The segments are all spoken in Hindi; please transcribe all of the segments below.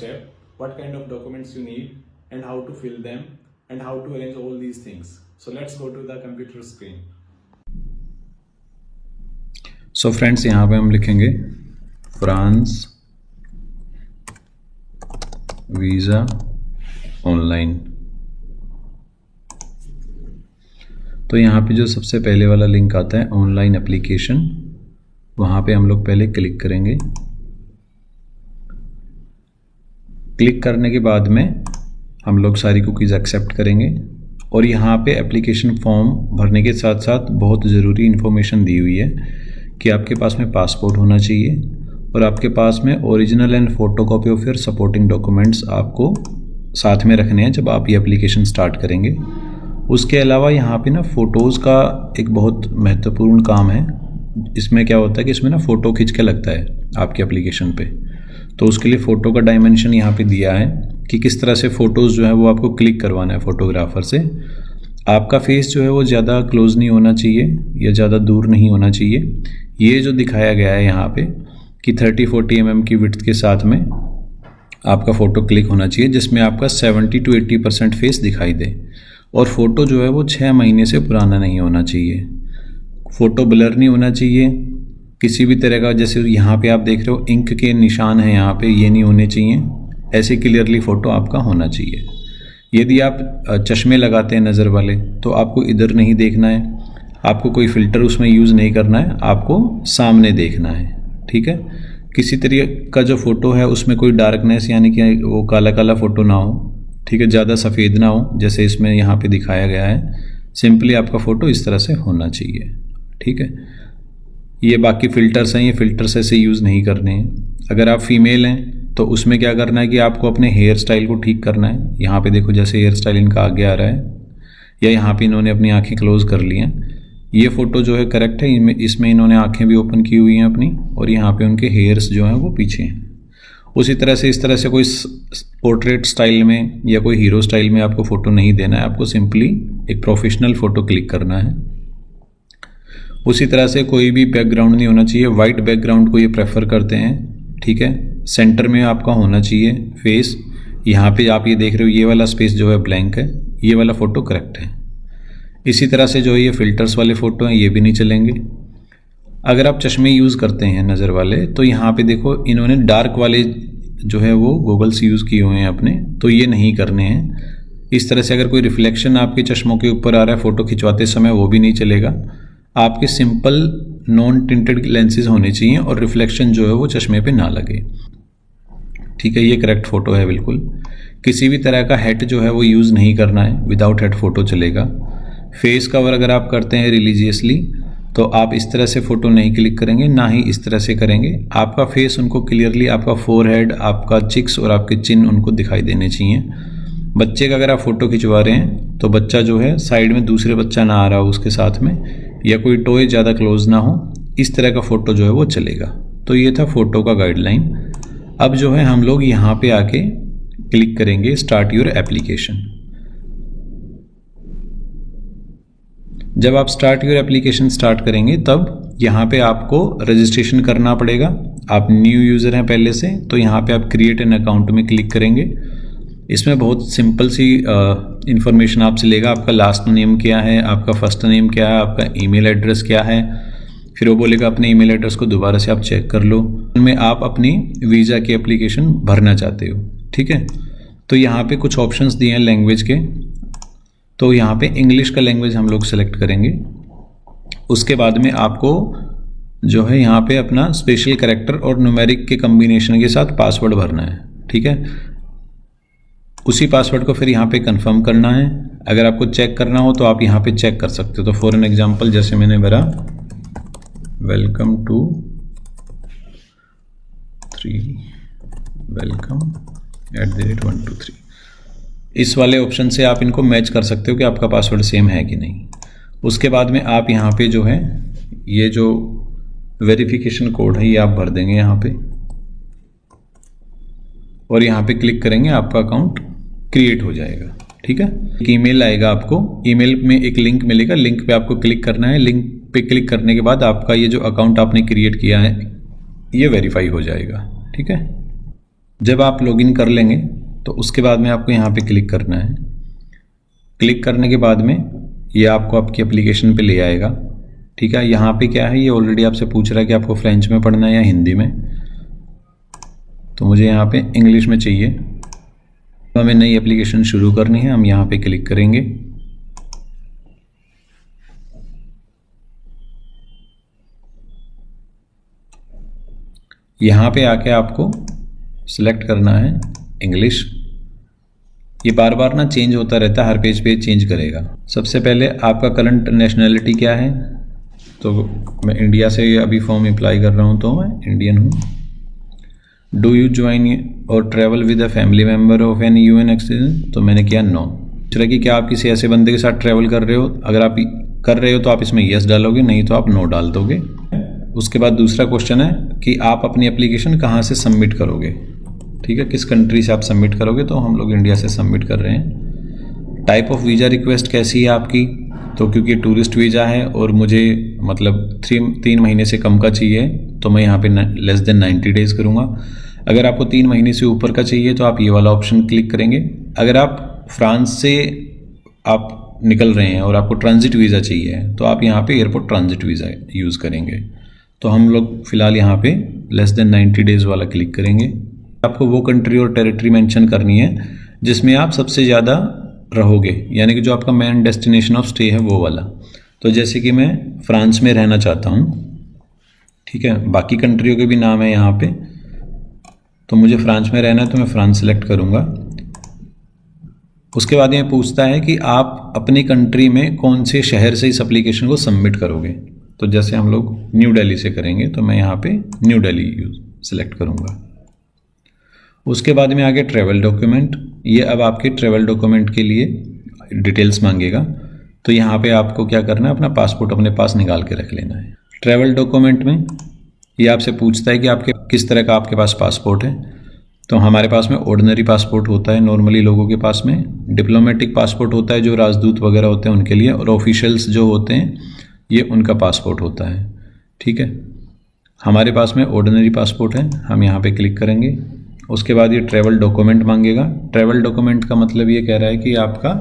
step what kind of documents you need and how to fill them and how to arrange all these things. So let's go to the computer screen. So friends, यहाँ पे हम लिखेंगे फ्रांस वीज़ा ऑनलाइन। तो यहाँ पे जो सबसे पहले वाला लिंक आता है ऑनलाइन एप्लीकेशन, वहाँ पे हम लोग पहले क्लिक करेंगे। क्लिक करने के बाद में हम लोग सारी कुकीज़ एक्सेप्ट करेंगे और यहाँ पे एप्लीकेशन फॉर्म भरने के साथ साथ बहुत ज़रूरी इन्फॉर्मेशन दी हुई है कि आपके पास में पासपोर्ट होना चाहिए और आपके पास में original and photocopy of your supporting documents आपको साथ में रखने हैं जब आप ये एप्लीकेशन स्टार्ट करेंगे। उसके अलावा यहाँ पे ना फ़ोटोज़ का एक बहुत महत्वपूर्ण काम है। इसमें क्या होता है कि इसमें ना फ़ोटो खींच के लगता है आपके एप्लीकेशन पे, तो उसके लिए फ़ोटो का डायमेंशन यहाँ पे दिया है कि किस तरह से फ़ोटोज़ जो है वो आपको क्लिक करवाना है फोटोग्राफर से। आपका फेस जो है वो ज़्यादा क्लोज नहीं होना चाहिए या ज़्यादा दूर नहीं होना चाहिए। ये जो दिखाया गया है यहाँ पे कि 30-40 mm की विड्थ के साथ में आपका फ़ोटो क्लिक होना चाहिए जिसमें आपका 70 to 80% फेस दिखाई दे, और फ़ोटो जो है वो 6 महीने से पुराना नहीं होना चाहिए। फ़ोटो ब्लर नहीं होना चाहिए किसी भी तरह का, जैसे यहाँ पे आप देख रहे हो इंक के निशान हैं यहाँ पे, ये नहीं होने चाहिए। ऐसे क्लियरली फ़ोटो आपका होना चाहिए। यदि आप चश्मे लगाते हैं नज़र वाले तो आपको इधर नहीं देखना है, आपको कोई फ़िल्टर उसमें यूज़ नहीं करना है, आपको सामने देखना है। ठीक है, किसी तरह का जो फ़ोटो है उसमें कोई डार्कनेस यानी कि वो काला काला फ़ोटो ना हो। ठीक है, ज़्यादा सफ़ेद ना हो जैसे इसमें यहाँ पे दिखाया गया है। सिंपली आपका फ़ोटो इस तरह से होना चाहिए। ठीक है, ये बाकी फ़िल्टर्स हैं, ये फ़िल्टर्स ऐसे यूज़ नहीं करने हैं। अगर आप फीमेल हैं तो उसमें क्या करना है कि आपको अपने हेयर स्टाइल को ठीक करना है। यहाँ पे देखो जैसे हेयर स्टाइल इनका आगे आ रहा है या यहाँ पे इन्होंने अपनी आँखें क्लोज़ कर ली हैं। ये फ़ोटो जो है करेक्ट है, इसमें इन्होंने आँखें भी ओपन की हुई हैं अपनी और यहाँ पे उनके हेयर्स जो हैं वो पीछे हैं। उसी तरह से इस तरह से कोई पोर्ट्रेट स्टाइल में या कोई हीरो स्टाइल में आपको फ़ोटो नहीं देना है, आपको सिंपली एक प्रोफेशनल फ़ोटो क्लिक करना है। उसी तरह से कोई भी बैकग्राउंड नहीं होना चाहिए, वाइट बैकग्राउंड को ये प्रेफर करते हैं। ठीक है, सेंटर में आपका होना चाहिए फेस। यहाँ पे आप ये देख रहे हो ये वाला स्पेस जो है ब्लैंक है, ये वाला फ़ोटो करेक्ट है। इसी तरह से जो ये फ़िल्टर्स वाले फ़ोटो हैं ये भी नहीं चलेंगे। अगर आप चश्मे यूज़ करते हैं नज़र वाले तो यहाँ पे देखो इन्होंने डार्क वाले जो है वो गॉगल्स यूज़ किए हुए हैं अपने, तो ये नहीं करने हैं। इस तरह से अगर कोई रिफ्लेक्शन आपके चश्मों के ऊपर आ रहा है फ़ोटो खिंचवाते समय वो भी नहीं चलेगा। आपके सिंपल नॉन टिंटेड लेंसेज होने चाहिए और रिफ्लेक्शन जो है वो चश्मे पे ना लगे। ठीक है, ये करेक्ट फ़ोटो है बिल्कुल। किसी भी तरह का हेड जो है वो यूज़ नहीं करना है, विदाउट हेड फ़ोटो चलेगा। फेस कवर अगर आप करते हैं रिलीजियसली तो आप इस तरह से फ़ोटो नहीं क्लिक करेंगे, ना ही इस तरह से करेंगे। आपका फेस उनको क्लियरली, आपका फोरहेड, आपका चिक्स और आपके चिन उनको दिखाई देने चाहिए। बच्चे का अगर आप फ़ोटो खिंचवा रहे हैं तो बच्चा जो है साइड में दूसरे बच्चा ना आ रहा हो उसके साथ में, या कोई टॉय ज़्यादा क्लोज ना हो, इस तरह का फ़ोटो जो है वो चलेगा। तो ये था फ़ोटो का गाइडलाइन। अब जो है हम लोग यहाँ पे आके क्लिक करेंगे स्टार्ट योर एप्लीकेशन। जब आप स्टार्ट योर एप्लीकेशन स्टार्ट करेंगे तब यहाँ पे आपको रजिस्ट्रेशन करना पड़ेगा। आप न्यू यूज़र हैं पहले से तो यहाँ पे आप क्रिएट एन अकाउंट में क्लिक करेंगे। इसमें बहुत सिंपल सी इंफॉर्मेशन आपसे लेगा, आपका लास्ट नेम क्या है, आपका फर्स्ट नेम क्या है, आपका ईमेल एड्रेस क्या है। फिर वो बोलेगा अपने ईमेल एड्रेस को दोबारा से आप चेक कर लो, उनमें आप अपनी वीज़ा की एप्लीकेशन भरना चाहते हो। ठीक है, तो यहाँ पे कुछ ऑप्शंस दिए हैं लैंग्वेज के, तो यहाँ पे इंग्लिश का लैंग्वेज हम लोग सेलेक्ट करेंगे। उसके बाद में आपको जो है यहाँ पे अपना स्पेशल कैरेक्टर और न्यूमेरिक के कम्बिनेशन के साथ पासवर्ड भरना है। ठीक है, उसी पासवर्ड को फिर यहाँ पे कंफर्म करना है। अगर आपको चेक करना हो तो आप यहाँ पे चेक कर सकते हो। तो फॉर एन एग्जांपल जैसे मैंने भरा वेलकम टू 3 welcome@123, इस वाले ऑप्शन से आप इनको मैच कर सकते हो कि आपका पासवर्ड सेम है कि नहीं। उसके बाद में आप यहाँ पे जो है ये जो वेरिफिकेशन कोड है ये आप भर देंगे यहाँ पे और यहाँ पे क्लिक करेंगे, आपका अकाउंट क्रिएट हो जाएगा। ठीक है, एक ईमेल आएगा आपको, ईमेल में एक लिंक मिलेगा, लिंक पे आपको क्लिक करना है। लिंक पे क्लिक करने के बाद आपका ये जो अकाउंट आपने क्रिएट किया है ये वेरीफाई हो जाएगा। ठीक है। जब आप लॉगिन कर लेंगे तो उसके बाद में आपको यहाँ पे क्लिक करना है। क्लिक करने के बाद में ये आपको आपकी एप्लीकेशन पे ले आएगा। ठीक है, यहाँ पे क्या है, ये ऑलरेडी आपसे पूछ रहा है कि आपको फ्रेंच में पढ़ना है या हिंदी में। तो मुझे यहाँ पे इंग्लिश में चाहिए, तो हमें नई एप्लीकेशन शुरू करनी है। हम यहाँ पे क्लिक करेंगे। यहाँ पे आके आपको सिलेक्ट करना है इंग्लिश। ये बार बार ना चेंज होता रहता है, हर पेज पे चेंज करेगा। सबसे पहले आपका करंट नेशनैलिटी क्या है, तो मैं इंडिया से अभी फॉर्म अप्लाई कर रहा हूँ, तो मैं इंडियन हूँ। Do you join or travel with a family member of an UN extension, तो मैंने किया नो। चला कि क्या आप किसी ऐसे बंदे के साथ ट्रैवल कर रहे हो, अगर आप कर रहे हो तो आप इसमें यस डालोगे, नहीं तो आप नो डाल दोगे। उसके बाद दूसरा क्वेश्चन है कि आप अपनी एप्लीकेशन कहाँ से सबमिट करोगे। ठीक है, किस कंट्री से आप सबमिट करोगे, तो हम लोग इंडिया से सबमिट कर रहे हैं। टाइप ऑफ वीज़ा रिक्वेस्ट कैसी है आपकी, तो क्योंकि टूरिस्ट वीज़ा है और मुझे मतलब 3 महीने से कम का चाहिए, तो मैं यहाँ पे लेस देन 90 डेज़ करूँगा। अगर आपको 3 महीने से ऊपर का चाहिए तो आप ये वाला ऑप्शन क्लिक करेंगे। अगर आप फ्रांस से आप निकल रहे हैं और आपको ट्रांजिट वीज़ा चाहिए तो आप यहाँ पे एयरपोर्ट ट्रांजिट वीज़ा यूज़ करेंगे। तो हम लोग फ़िलहाल यहाँ पे लेस देन 90 डेज़ वाला क्लिक करेंगे। आपको वो कंट्री और टेरिटरी मेंशन करनी है जिसमें आप सबसे ज़्यादा रहोगे, यानी कि जो आपका मेन डेस्टिनेशन ऑफ स्टे है वो वाला। तो जैसे कि मैं फ्रांस में रहना चाहता हूँ। ठीक है, बाकी कंट्रियों के भी नाम है यहाँ पे, तो मुझे फ्रांस में रहना है तो मैं फ्रांस सेलेक्ट करूँगा। उसके बाद ये पूछता है कि आप अपनी कंट्री में कौन से शहर से इस एप्लीकेशन को सबमिट करोगे। तो जैसे हम लोग न्यू दिल्ली से करेंगे तो मैं यहाँ पे न्यू दिल्ली सेलेक्ट करूँगा। उसके बाद में आगे ट्रैवल डॉक्यूमेंट, ये अब आपके ट्रैवल डॉक्यूमेंट के लिए डिटेल्स मांगेगा। तो यहाँ पे आपको क्या करना है, अपना पासपोर्ट अपने पास निकाल के रख लेना है। ट्रैवल डॉक्यूमेंट में ये आपसे पूछता है कि आपके किस तरह का आपके पास पासपोर्ट है। तो हमारे पास में ऑर्डिनरी पासपोर्ट होता है नॉर्मली लोगों के पास में, डिप्लोमेटिक पासपोर्ट होता है जो राजदूत वगैरह होते हैं उनके लिए, और ऑफिशियल्स जो होते हैं ये उनका पासपोर्ट होता है। ठीक है, हमारे पास में ऑर्डिनरी पासपोर्ट है, हम यहाँ पे क्लिक करेंगे। उसके बाद ये ट्रैवल डॉक्यूमेंट मांगेगा। ट्रैवल डॉक्यूमेंट का मतलब ये कह रहा है कि आपका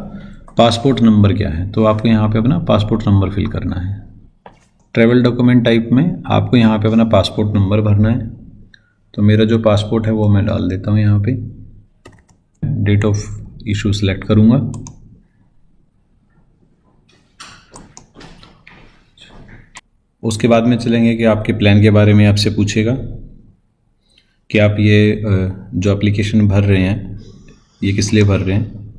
पासपोर्ट नंबर क्या है, तो आपको यहाँ पे अपना पासपोर्ट नंबर फिल करना है। ट्रैवल डॉक्यूमेंट टाइप में आपको यहाँ पे अपना पासपोर्ट नंबर भरना है। तो मेरा जो पासपोर्ट है वो मैं डाल देता हूँ यहाँ पे। डेट ऑफ इशू सेलेक्ट करूँगा। उसके बाद में चलेंगे कि आपके प्लान के बारे में आपसे पूछेगा कि आप ये जो एप्लीकेशन भर रहे हैं ये किस लिए भर रहे हैं।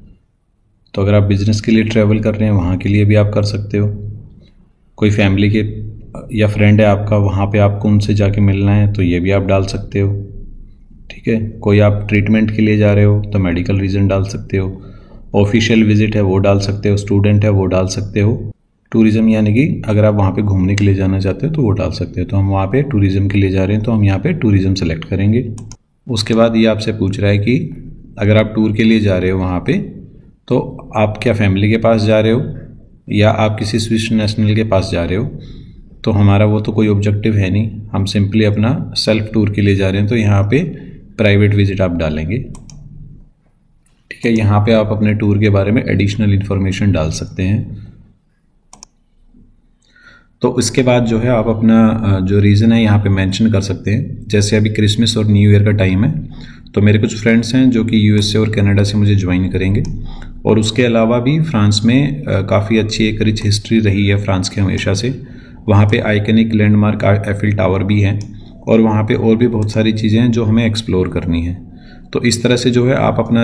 तो अगर आप बिज़नेस के लिए ट्रैवल कर रहे हैं वहाँ के लिए भी आप कर सकते हो। कोई फैमिली के या फ्रेंड है आपका, वहाँ पे आपको उनसे जाके मिलना है तो ये भी आप डाल सकते हो। ठीक है, कोई आप ट्रीटमेंट के लिए जा रहे हो तो मेडिकल रीज़न डाल सकते हो। ऑफिशियल विजिट है वो डाल सकते हो, स्टूडेंट है वो डाल सकते हो। टूरिज़्म यानी कि अगर आप वहाँ पे घूमने के लिए जाना चाहते हो तो वो डाल सकते हो। तो हम वहाँ पे टूरिज़्म के लिए जा रहे हैं तो हम यहाँ पे टूरिज़्म सेलेक्ट करेंगे। उसके बाद ये आपसे पूछ रहा है कि अगर आप टूर के लिए जा रहे हो वहाँ पे तो आप क्या फैमिली के पास जा रहे हो या आप किसी स्विस नेशनल के पास जा रहे हो। तो हमारा वो तो कोई ऑब्जेक्टिव है नहीं, हम सिंपली अपना सेल्फ टूर के लिए जा रहे हैं तो यहाँ पे प्राइवेट विजिट आप डालेंगे। ठीक है, यहाँ पे आप अपने टूर के बारे में एडिशनल इन्फॉर्मेशन डाल सकते हैं। तो इसके बाद जो है आप अपना जो रीज़न है यहाँ पे मेंशन कर सकते हैं। जैसे अभी क्रिसमस और न्यू ईयर का टाइम है तो मेरे कुछ फ्रेंड्स हैं जो कि यूएसए और कनाडा से मुझे ज्वाइन करेंगे। और उसके अलावा भी फ्रांस में काफ़ी अच्छी एक रिच हिस्ट्री रही है फ्रांस के हमेशा से। वहाँ पे आइकनिक लैंडमार्क एफिल टावर भी है और वहाँ पे और भी बहुत सारी चीज़ें हैं जो हमें एक्सप्लोर करनी है। तो इस तरह से जो है आप अपना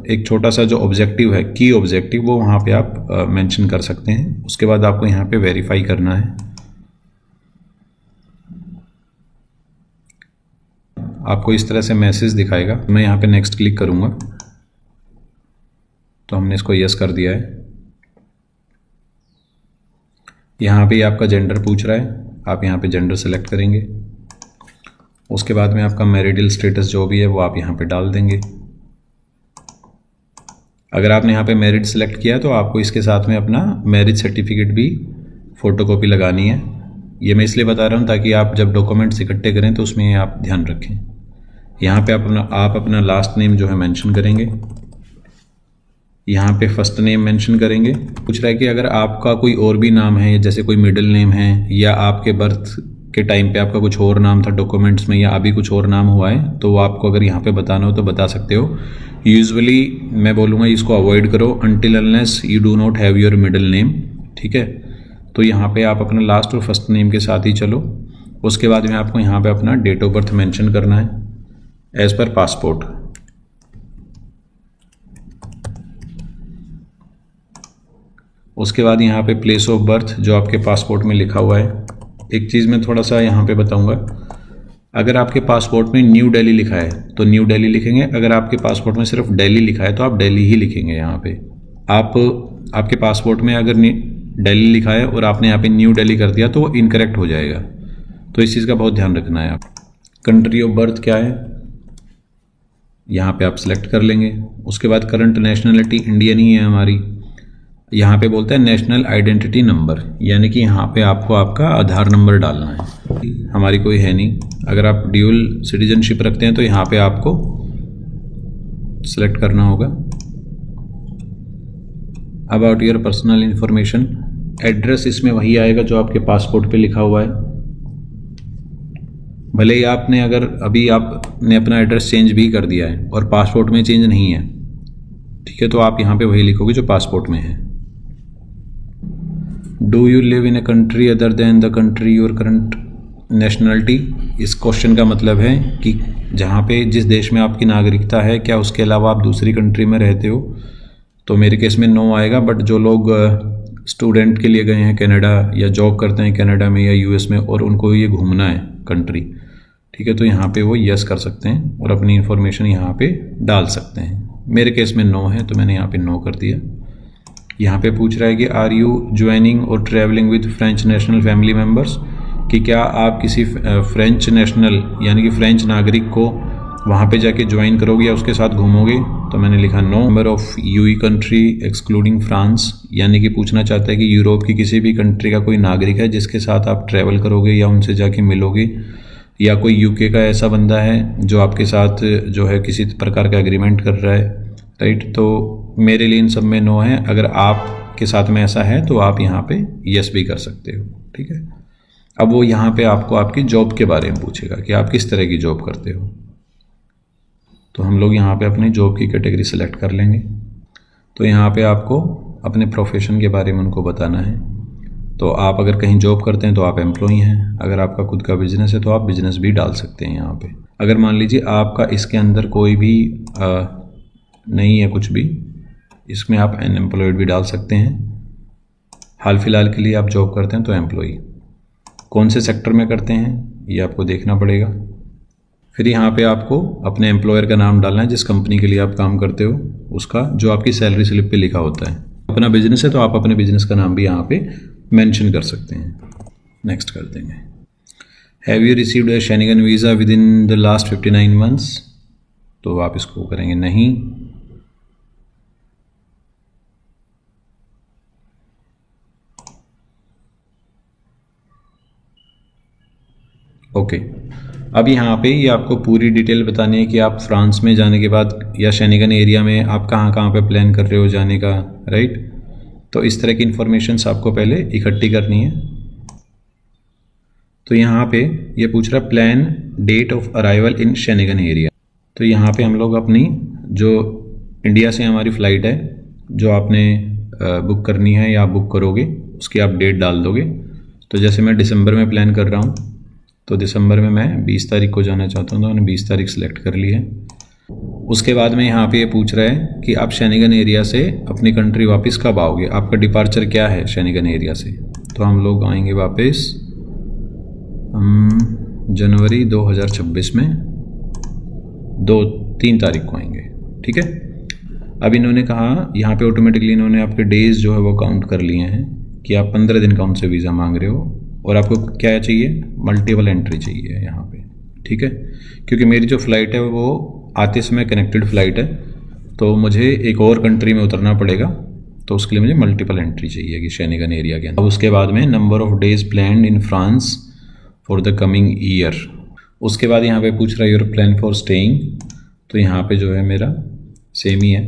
एक छोटा सा जो ऑब्जेक्टिव है, की ऑब्जेक्टिव, वो वहाँ पे आप मेंशन कर सकते हैं। उसके बाद आपको यहाँ पे वेरीफाई करना है। आपको इस तरह से मैसेज दिखाएगा। मैं यहाँ पे नेक्स्ट क्लिक करूँगा तो हमने इसको यस कर दिया है। यहाँ पे आपका जेंडर पूछ रहा है, आप यहाँ पे जेंडर सेलेक्ट करेंगे। उसके बाद में आपका मैरिटल स्टेटस जो भी है वो आप यहाँ पे डाल देंगे। अगर आपने यहाँ पे मैरिड सेलेक्ट किया तो आपको इसके साथ में अपना मैरिज सर्टिफिकेट भी फ़ोटोकॉपी लगानी है। ये मैं इसलिए बता रहा हूँ ताकि आप जब डॉक्यूमेंट्स इकट्ठे करें तो उसमें आप ध्यान रखें। यहाँ पे आप अपना लास्ट नेम जो है मेंशन करेंगे, यहाँ पे फर्स्ट नेम मेंशन करेंगे। पूछ रहा है कि अगर आपका कोई और भी नाम है, जैसे कोई मिडिल नेम है या आपके बर्थ के टाइम पे आपका कुछ और नाम था डॉक्यूमेंट्स में या अभी कुछ और नाम हुआ है, तो वो आपको अगर यहाँ पे बताना हो तो बता सकते हो। यूजुअली मैं बोलूँगा इसको अवॉइड करो until unless you do not have your middle name, ठीक है। तो यहाँ पे आप अपना लास्ट और फर्स्ट नेम के साथ ही चलो। उसके बाद में आपको यहाँ पे अपना डेट ऑफ बर्थ मेंशन करना है एज पर पासपोर्ट। उसके बाद यहाँ पे प्लेस ऑफ बर्थ जो आपके पासपोर्ट में लिखा हुआ है। एक चीज़ मैं थोड़ा सा यहाँ पे बताऊँगा, अगर आपके पासपोर्ट में न्यू दिल्ली लिखा है तो न्यू दिल्ली लिखेंगे, अगर आपके पासपोर्ट में सिर्फ दिल्ली लिखा है तो आप दिल्ली ही लिखेंगे। यहाँ पे आपके पासपोर्ट में अगर दिल्ली लिखा है और आपने यहाँ पे न्यू दिल्ली कर दिया तो वो इनकरेक्ट हो जाएगा, तो इस चीज़ का बहुत ध्यान रखना है। आप कंट्री ऑफ बर्थ क्या है यहाँ पे आप सिलेक्ट कर लेंगे। उसके बाद करंट नेशनलिटी इंडियन ही है हमारी। यहाँ पे बोलता है नेशनल आइडेंटिटी नंबर, यानी कि यहाँ पे आपको आपका आधार नंबर डालना है। हमारी कोई है नहीं। अगर आप ड्यूल सिटीजनशिप रखते हैं तो यहाँ पे आपको सिलेक्ट करना होगा। About your personal information, address इसमें वही आएगा जो आपके पासपोर्ट पे लिखा हुआ है। भले ही आपने अगर अभी आपने अपना एड्रेस चेंज भी कर दिया है और पासपोर्ट में चेंज नहीं है, ठीक है, तो आप यहाँ पे वही लिखोगे जो पासपोर्ट में है। Do you live in a country other than the country your current nationality. इस क्वेश्चन का मतलब है कि जहाँ पे जिस देश में आपकी नागरिकता है, क्या उसके अलावा आप दूसरी कंट्री में रहते हो। तो मेरे केस में नो आएगा, बट जो लोग स्टूडेंट के लिए गए हैं कनाडा या जॉब करते हैं कनाडा में या यूएस में और उनको ये घूमना है कंट्री, ठीक है, तो यहाँ पे वो यस कर सकते हैं और अपनी इन्फॉर्मेशन यहाँ पे डाल सकते हैं। मेरे केस में नो है तो मैंने यहाँ पे नो कर दिया। यहाँ पे पूछ रहा है कि आर यू ज्वाइनिंग और travelling with French national family members, कि क्या आप किसी फ्रेंच नेशनल यानी कि फ्रेंच नागरिक को वहाँ पे जाके ज्वाइन करोगे या उसके साथ घूमोगे। तो मैंने लिखा no. Member of EU country excluding France, यानी कि पूछना चाहता है कि यूरोप की किसी भी कंट्री का कोई नागरिक है जिसके साथ आप ट्रैवल करोगे या उनसे जाके मिलोगे, या कोई यूके का ऐसा बंदा है जो आपके साथ जो है किसी प्रकार का एग्रीमेंट कर रहा है, राइट। तो मेरे लिए इन सब में नो है। अगर आपके साथ में ऐसा है तो आप यहाँ पे यस भी कर सकते हो, ठीक है। अब वो यहाँ पे आपको आपकी जॉब के बारे में पूछेगा कि आप किस तरह की जॉब करते हो। तो हम लोग यहाँ पे अपनी जॉब की कैटेगरी सेलेक्ट कर लेंगे। तो यहाँ पे आपको अपने प्रोफेशन के बारे में उनको बताना है। तो आप अगर कहीं जॉब करते हैं तो आप एम्प्लॉई हैं, अगर आपका खुद का बिजनेस है तो आप बिजनेस भी डाल सकते हैं यहाँ पे। अगर मान लीजिए आपका इसके अंदर कोई भी नहीं है कुछ भी, इसमें आप अनएम्प्लॉयड भी डाल सकते हैं। हाल फिलहाल के लिए आप जॉब करते हैं तो एम्प्लॉई। कौन से सेक्टर में करते हैं ये आपको देखना पड़ेगा। फिर यहाँ पे आपको अपने एम्प्लॉयर का नाम डालना है, जिस कंपनी के लिए आप काम करते हो उसका, जो आपकी सैलरी स्लिप पे लिखा होता है। अपना बिजनेस है तो आप अपने बिजनेस का नाम भी यहाँ पे मेंशन कर सकते हैं। नेक्स्ट कर देंगे। Have you received A Schengen visa with in the last 59 months, तो आप इसको करेंगे नहीं। ओके, अब यहाँ पे ये आपको पूरी डिटेल बतानी है कि आप फ्रांस में जाने के बाद या शेनिगन एरिया में आप कहाँ पे प्लान कर रहे हो जाने का, राइट। तो इस तरह की इन्फॉर्मेशंस आपको पहले इकट्ठी करनी है। तो यहाँ पे ये पूछ रहा है plan date of arrival in Schengen area. तो यहाँ पे हम लोग अपनी जो इंडिया से हमारी फ़्लाइट है जो आपने बुक करनी है या आप बुक करोगे, उसकी आप डेट डाल दोगे। तो जैसे मैं दिसंबर में प्लान कर रहा हूँ, तो दिसंबर में मैं 20 तारीख को जाना चाहता हूँ, तो मैंने 20 तारीख सेलेक्ट कर ली है। उसके बाद में यहाँ पे ये पूछ रहा है कि आप शेनिगन एरिया से अपनी कंट्री वापस कब आओगे, आपका डिपार्चर क्या है शेनिगन एरिया से। तो हम लोग आएंगे वापस जनवरी 2026 में 3 तारीख को आएंगे, ठीक है। अब इन्होंने कहा यहाँ पे ऑटोमेटिकली इन्होंने आपके डेज़ जो है वो काउंट कर लिए हैं कि आप 15 दिन का उनसे वीज़ा मांग रहे हो, और आपको क्या चाहिए, मल्टीपल एंट्री चाहिए यहाँ पे, ठीक है। क्योंकि मेरी जो फ़्लाइट है वो आते समय कनेक्टेड फ़्लाइट है, तो मुझे एक और कंट्री में उतरना पड़ेगा, तो उसके लिए मुझे मल्टीपल एंट्री चाहिए कि शेनिगन एरिया के अंदर। अब उसके बाद में number of days planned in France for the coming year. उसके बाद यहाँ पे पूछ रहा है योर प्लान फॉर स्टेइंग, तो यहाँ पे जो है मेरा सेम ही है।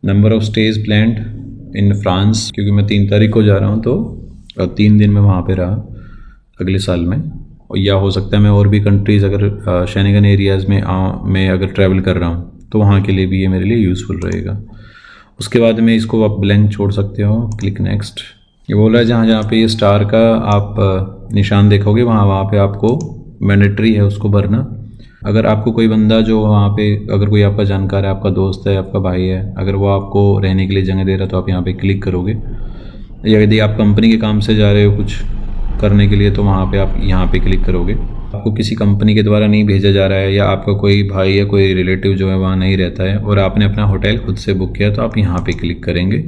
Number of stage planned in France, क्योंकि मैं 3 तारीख को जा रहा हूँ तो 3 दिन में वहाँ पे रहा अगले साल में, या हो सकता है मैं और भी कंट्रीज़ अगर शेंगन एरियाज़ में मैं अगर ट्रैवल कर रहा हूँ तो वहाँ के लिए भी ये मेरे लिए यूज़फुल रहेगा। उसके बाद में इसको आप ब्लैंक छोड़ सकते हो, क्लिक नेक्स्ट। ये बोल रहा है जहाँ जहाँ पे ये स्टार का आप निशान देखोगे वहाँ पे आपको मैंडेटरी है उसको भरना। अगर आपको कोई बंदा जो वहाँ पे, अगर कोई आपका जानकार है, आपका दोस्त है, आपका भाई है, अगर वो आपको रहने के लिए जगह दे रहा है तो आप यहाँ पे क्लिक करोगे। या यदि आप कंपनी के काम से जा रहे हो कुछ करने के लिए तो वहाँ पे आप यहाँ पे क्लिक करोगे। आपको किसी कंपनी के द्वारा नहीं भेजा जा रहा है या आपका कोई भाई या कोई रिलेटिव जो है वहाँ नहीं रहता है और आपने अपना होटल खुद से बुक किया तो आप यहाँ पे क्लिक करेंगे।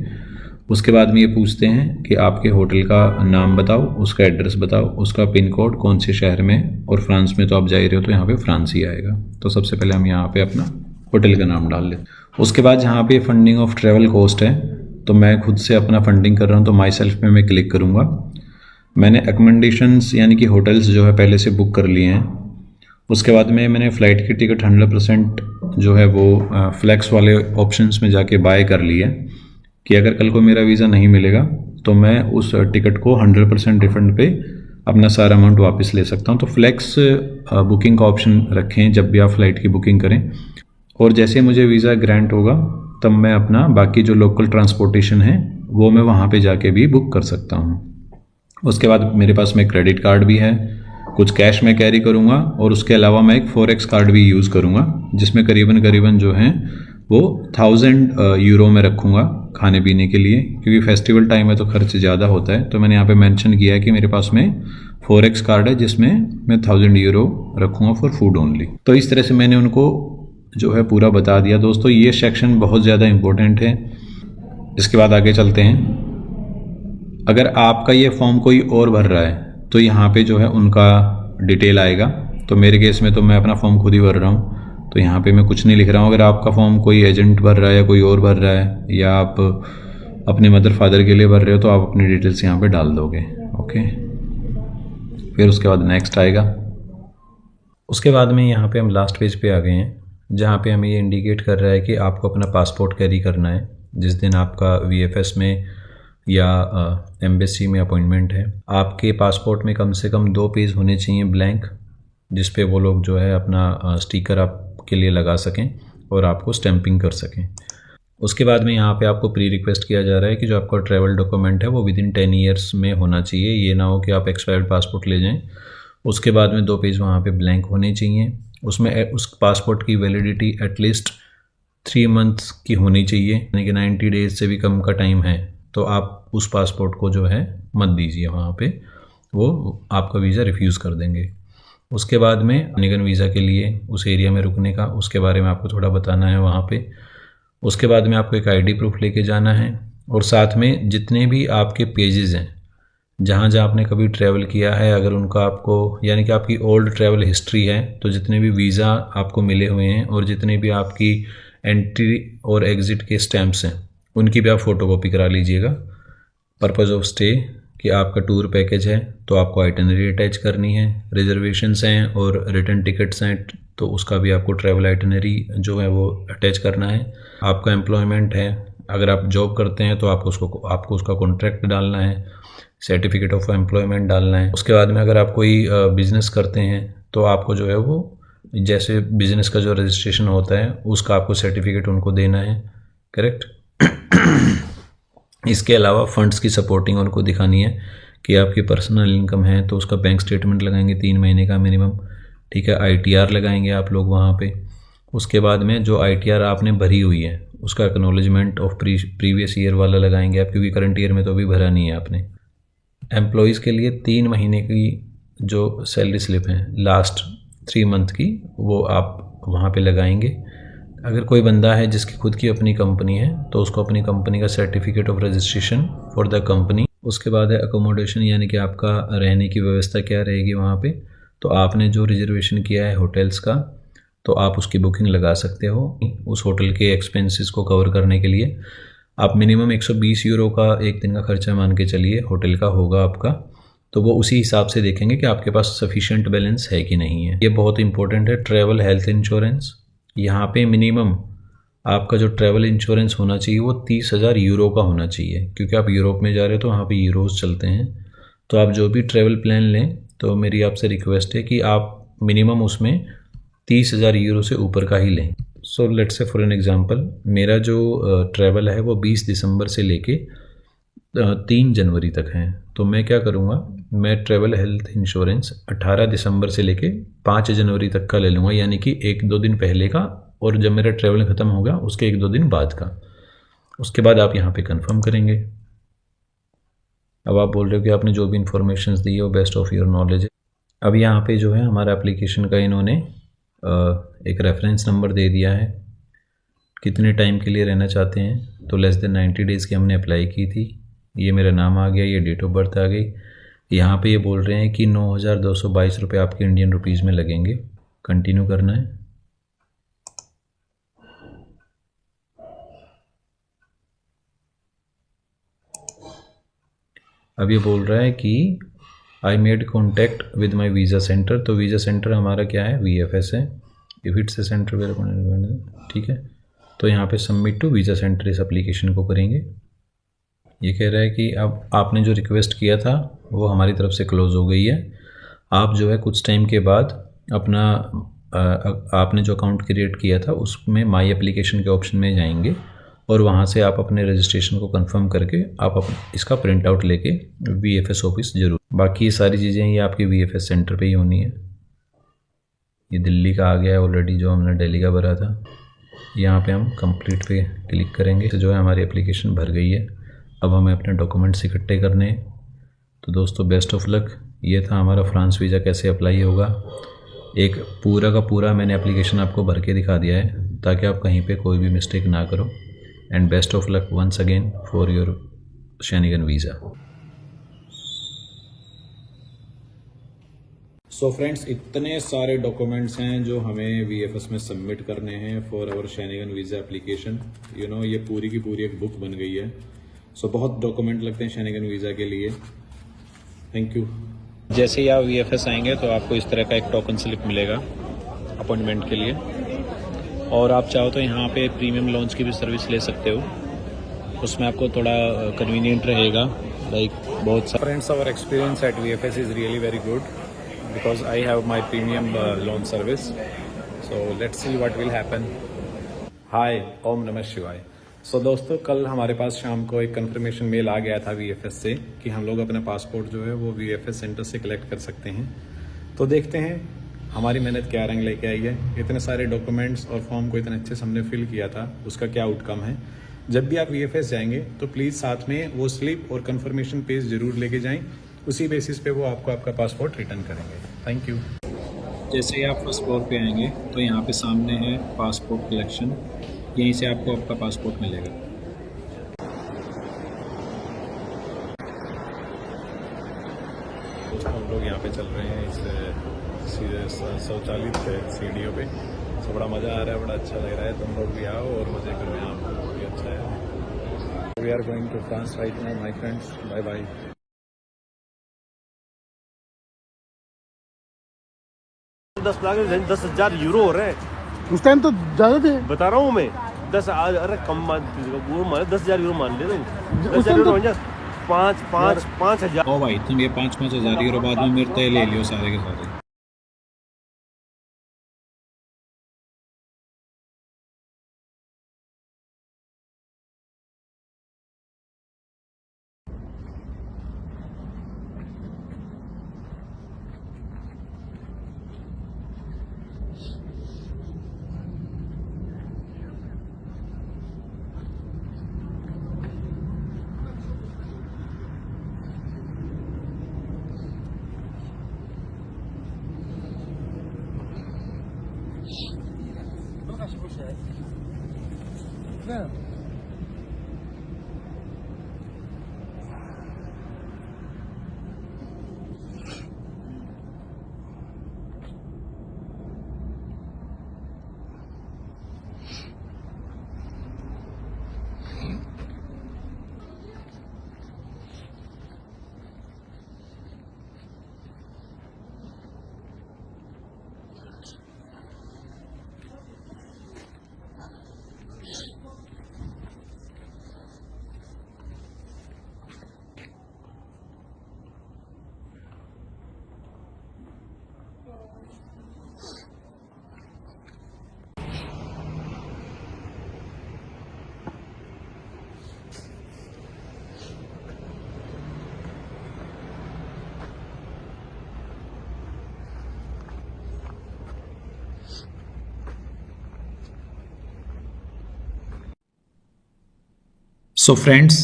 उसके बाद में ये पूछते हैं कि आपके होटल का नाम बताओ, उसका एड्रेस बताओ, उसका पिन कोड कौन से शहर में, और फ्रांस में तो आप जा ही रहे हो तो यहाँ पे फ्रांस ही आएगा। तो सबसे पहले हम यहाँ पे अपना होटल का नाम डाल लेते। उसके बाद यहाँ पे फंडिंग ऑफ ट्रैवल कॉस्ट है, तो मैं खुद से अपना फंडिंग कर रहा हूँ तो माई सेल्फ में मैं क्लिक करूँगा। मैंने अकोमोडेशंस यानी कि होटल्स जो है पहले से बुक कर लिए हैं। उसके बाद में मैंने फ़्लाइट की टिकट 100% जो है वो फ्लैक्स वाले ऑप्शंस में जाके बाय कर ली है कि अगर कल को मेरा वीज़ा नहीं मिलेगा तो मैं उस टिकट को 100% रिफंड पे अपना सारा अमाउंट वापस ले सकता हूँ। तो फ्लैक्स बुकिंग का ऑप्शन रखें जब भी आप फ़्लाइट की बुकिंग करें, और जैसे मुझे वीज़ा ग्रांट होगा तब मैं अपना बाकी जो लोकल ट्रांसपोर्टेशन है वो मैं वहाँ पे जाके भी बुक कर सकता हूँ। उसके बाद मेरे पास में क्रेडिट कार्ड भी है, कुछ कैश मैं कैरी करूँगा, और उसके अलावा मैं एक फॉरेक्स कार्ड भी यूज़ करूँगा जिसमें करीबन जो है वो 1000 यूरो में रखूँगा खाने पीने के लिए, क्योंकि फेस्टिवल टाइम है तो खर्च ज़्यादा होता है। तो मैंने यहाँ पे मेंशन किया है कि मेरे पास में फॉरेक्स कार्ड है जिसमें मैं 1000 यूरो रखूँगा फॉर फूड ओनली। तो इस तरह से मैंने उनको जो है पूरा बता दिया। दोस्तों ये सेक्शन बहुत ज़्यादा इम्पोर्टेंट है। इसके बाद आगे चलते हैं। अगर आपका ये फॉर्म कोई और भर रहा है तो यहाँ पे जो है उनका डिटेल आएगा। तो मेरे केस में तो मैं अपना फॉर्म खुद ही भर रहा हूँ तो यहाँ पे मैं कुछ नहीं लिख रहा हूँ। अगर आपका फॉर्म कोई एजेंट भर रहा है या कोई और भर रहा है या आप अपने मदर फादर के लिए भर रहे हो तो आप अपनी डिटेल्स यहाँ पे डाल दोगे। ओके, फिर उसके बाद नेक्स्ट आएगा। उसके बाद में यहाँ पे हम लास्ट पेज पे आ गए हैं जहाँ पे हमें ये इंडिकेट कर रहा है कि आपको अपना पासपोर्ट कैरी करना है जिस दिन आपका VFS में या एम्बेसी में अपॉइंटमेंट है। आपके पासपोर्ट में कम से कम 2 पेज होने चाहिए ब्लैंक, जिस पे वो लोग जो है अपना स्टिकर आपके लिए लगा सकें और आपको स्टैंपिंग कर सकें। उसके बाद में यहाँ पे आपको प्री रिक्वेस्ट किया जा रहा है कि जो आपका ट्रैवल डॉक्यूमेंट है वो विदिन 10 ईयर्स में होना चाहिए। ये ना हो कि आप एक्सपायर्ड पासपोर्ट ले जाएँ। उसके बाद में 2 पेज वहाँ पे ब्लैंक होने चाहिए। उसमें उस पासपोर्ट की वैलिडिटी एटलीस्ट 3 मंथ्स की होनी चाहिए, यानी कि 90 डेज से भी कम का टाइम है तो आप उस पासपोर्ट को जो है मत दीजिए वहाँ पे, वो आपका वीज़ा रिफ्यूज़ कर देंगे। उसके बाद में निगन वीज़ा के लिए उस एरिया में रुकने का उसके बारे में आपको थोड़ा बताना है वहाँ पे। उसके बाद में आपको एक ID प्रूफ लेके जाना है, और साथ में जितने भी आपके पेजेस हैं जहाँ जहाँ आपने कभी ट्रैवल किया है, अगर उनका आपको यानी कि आपकी ओल्ड ट्रैवल हिस्ट्री है तो जितने भी वीज़ा आपको मिले हुए हैं और जितने भी आपकी एंट्री और एग्ज़िट के स्टैम्प्स हैं उनकी भी आप फ़ोटोकॉपी करा लीजिएगा। पर्पज़ ऑफ स्टे कि आपका टूर पैकेज है तो आपको आइटनरी अटैच करनी है, रिजर्वेशंस हैं और रिटर्न टिकट्स हैं तो उसका भी आपको ट्रैवल आइटनरी जो है वो अटैच करना है। आपका एम्प्लॉयमेंट है, अगर आप जॉब करते हैं तो आपको उसका कॉन्ट्रैक्ट डालना है, सर्टिफिकेट ऑफ एम्प्लॉयमेंट डालना है। उसके बाद में अगर आप कोई बिज़नेस करते हैं तो आपको जो है वो जैसे बिज़नेस का जो रजिस्ट्रेशन होता है उसका आपको सर्टिफिकेट उनको देना है, करेक्ट। इसके अलावा फ़ंड्स की सपोर्टिंग उनको दिखानी है कि आपकी पर्सनल इनकम है तो उसका बैंक स्टेटमेंट लगाएंगे 3 महीने का मिनिमम, ठीक है। ITR लगाएंगे आप लोग वहाँ पे। उसके बाद में जो ITR आपने भरी हुई है उसका एक्नॉलेजमेंट ऑफ प्रीवियस ईयर वाला लगाएंगे आप, क्योंकि करंट ईयर में तो अभी भरा नहीं है आपने। एम्प्लॉयज़ के लिए 3 महीने की जो सैलरी स्लिप है लास्ट 3 मंथ की वो आप वहाँ पे लगाएंगे। अगर कोई बंदा है जिसकी खुद की अपनी कंपनी है तो उसको अपनी कंपनी का certificate of registration for the company. उसके बाद है अकोमोडेशन, यानी कि आपका रहने की व्यवस्था क्या रहेगी वहाँ पे। तो आपने जो रिजर्वेशन किया है होटल्स का तो आप उसकी बुकिंग लगा सकते हो। उस होटल के एक्सपेंसेस को कवर करने के लिए आप मिनिमम 120 यूरो का एक दिन का खर्चा मान के चलिए होटल का होगा आपका। तो वो उसी हिसाब से देखेंगे कि आपके पास सफिशिएंट बैलेंस है कि नहीं है। ये बहुत इंपॉर्टेंट है, ट्रैवल हेल्थ इंश्योरेंस। यहाँ पे मिनिमम आपका जो ट्रैवल इंश्योरेंस होना चाहिए वो 30,000 यूरो का होना चाहिए, क्योंकि आप यूरोप में जा रहे हो तो वहाँ पे यूरोस चलते हैं। तो आप जो भी ट्रैवल प्लान लें तो मेरी आपसे रिक्वेस्ट है कि आप मिनिमम उसमें 30,000 यूरो से ऊपर का ही लें। So let's say for an example, मेरा जो ट्रैवल है वो 20 दिसंबर से लेके 3 जनवरी तक है। तो मैं क्या करूँगा, मैं ट्रैवल हेल्थ इंश्योरेंस 18 दिसंबर से लेके 5 जनवरी तक का ले लूँगा, यानी कि 1-2 दिन पहले का, और जब मेरा ट्रैवल ख़त्म होगा उसके 1-2 दिन बाद का। उसके बाद आप यहाँ पे कंफर्म करेंगे। अब आप बोल रहे हो कि आपने जो भी इंफॉर्मेशन दी है वो बेस्ट ऑफ योर नॉलेज है। अब यहाँ पे जो है हमारा एप्लीकेशन का इन्होंने एक रेफरेंस नंबर दे दिया है, कितने टाइम के लिए रहना चाहते हैं। तो लेस देन 90 डेज़ की हमने अप्लाई की थी। ये मेरा नाम आ गया, ये डेट ऑफ बर्थ आ गई। यहाँ पे ये बोल रहे हैं कि 9,222 रुपये आपके इंडियन रुपीज़ में लगेंगे। कंटिन्यू करना है। अब ये बोल रहा है कि I made contact with my visa centre. तो वीज़ा सेंटर हमारा क्या है, VFS है। If it's a centre where, ठीक है। तो यहाँ पे सबमिट टू वीज़ा सेंटर इस एप्लीकेशन को करेंगे। ये कह रहा है कि अब आपने जो रिक्वेस्ट किया था वो हमारी तरफ से क्लोज़ हो गई है। आप जो है कुछ टाइम के बाद अपना आपने जो अकाउंट क्रिएट किया था उसमें माई एप्लीकेशन के ऑप्शन में जाएंगे और वहाँ से आप अपने रजिस्ट्रेशन को कंफर्म करके आप इसका प्रिंट आउट लेके VFS ऑफिस ज़रूर। बाकी ये सारी चीज़ें ये आपके VFS सेंटर पे ही होनी है। ये दिल्ली का आ गया है ऑलरेडी, जो हमने दिल्ली का भरा था। यहाँ पे हम कंप्लीट पे क्लिक करेंगे तो जो है हमारी एप्लीकेशन भर गई है। अब हमें अपने डॉक्यूमेंट्स इकट्ठे करने हैं। तो दोस्तों बेस्ट ऑफ लक। ये था हमारा फ्रांस वीज़ा कैसे अप्लाई होगा। एक पूरा का पूरा मैंने एप्लीकेशन आपको भर के दिखा दिया है ताकि आप कहीं पे कोई भी मिस्टेक ना करो। And best of luck once again for your Schengen visa. So friends, इतने सारे डॉक्यूमेंट्स हैं जो हमें VFS में सबमिट करने हैं for our Schengen visa application. ये पूरी की पूरी एक बुक बन गई है। सो बहुत डॉक्यूमेंट लगते हैं शेनिगन वीज़ा के लिए। Thank you. जैसे ही आप VFS आएंगे तो आपको इस तरह का एक टोकन स्लिप मिलेगा अपॉइंटमेंट के लिए, और आप चाहो तो यहाँ पे प्रीमियम लॉन्च की भी सर्विस ले सकते हो। उसमें आपको थोड़ा कन्वीनियंट रहेगा। लाइक बहुत सारे friends, our experience at VFS is really very good because I have my premium loan service. So let's see what will happen. Hi, Om Namah Shivaya. So दोस्तों, कल हमारे पास शाम को एक कंफर्मेशन मेल आ गया था VFS से कि हम लोग अपना पासपोर्ट जो है वो VFS सेंटर से कलेक्ट कर सकते हैं। तो देखते हैं हमारी मेहनत क्या रंग लेके आई है। इतने सारे डॉक्यूमेंट्स और फॉर्म को इतने अच्छे से हमने फिल किया था, उसका क्या आउटकम है। जब भी आप VFS जाएंगे तो प्लीज़ साथ में वो स्लिप और कंफर्मेशन पेज ज़रूर लेके जाएं। उसी बेसिस पे वो आपको आपका पासपोर्ट रिटर्न करेंगे। Thank you. जैसे ही आप फर्स्ट फ्लोर पे आएंगे तो यहाँ पे सामने है पासपोर्ट कलेक्शन, यहीं से आपको आपका पासपोर्ट मिलेगा। हम लोग यहाँ पे चल रहे हैं इस शौचालय पे सीढ़ियों पे। तो बड़ा मज़ा आ रहा है, बड़ा अच्छा लग रहा है। तुम लोग भी आओ और मज़े करो, यहाँ पर बहुत ही अच्छा है। We are going to France right now my friends. Bye bye. 10,000 euro हो रहे हैं। उस टाइम तो ज्यादा थे। बता रहा हूँ मैं 10, अरे कम मान, वो मान 10,000 यूरो मान ले तुम। उस 10,000 टाइम यूरो तो हो 5,000। ओ भाई, तुम ये 5-5 हज़ार यूरो बाद में मेरे तय ले लियो सारे के सारे। सो फ्रेंड्स,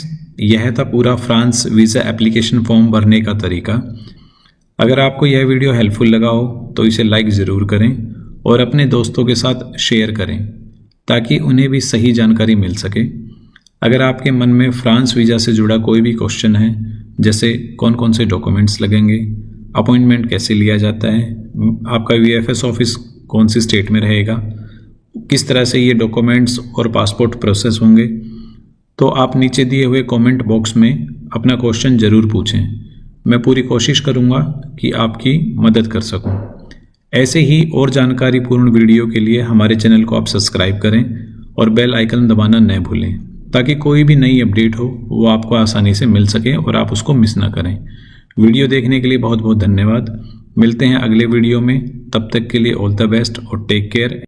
यह था पूरा फ्रांस वीज़ा एप्लीकेशन फॉर्म भरने का तरीका। अगर आपको यह वीडियो हेल्पफुल लगा हो तो इसे लाइक ज़रूर करें और अपने दोस्तों के साथ शेयर करें ताकि उन्हें भी सही जानकारी मिल सके। अगर आपके मन में फ्रांस वीज़ा से जुड़ा कोई भी क्वेश्चन है, जैसे कौन कौन से डॉक्यूमेंट्स लगेंगे, अपॉइंटमेंट कैसे लिया जाता है, आपका वीएफएस ऑफिस कौन सी स्टेट में रहेगा, किस तरह से ये डॉक्यूमेंट्स और पासपोर्ट प्रोसेस होंगे, तो आप नीचे दिए हुए कमेंट बॉक्स में अपना क्वेश्चन ज़रूर पूछें। मैं पूरी कोशिश करूँगा कि आपकी मदद कर सकूँ। ऐसे ही और जानकारीपूर्ण वीडियो के लिए हमारे चैनल को आप सब्सक्राइब करें और बेल आइकन दबाना न भूलें ताकि कोई भी नई अपडेट हो वो आपको आसानी से मिल सके और आप उसको मिस ना करें। वीडियो देखने के लिए बहुत बहुत धन्यवाद। मिलते हैं अगले वीडियो में, तब तक के लिए ऑल द बेस्ट और टेक केयर।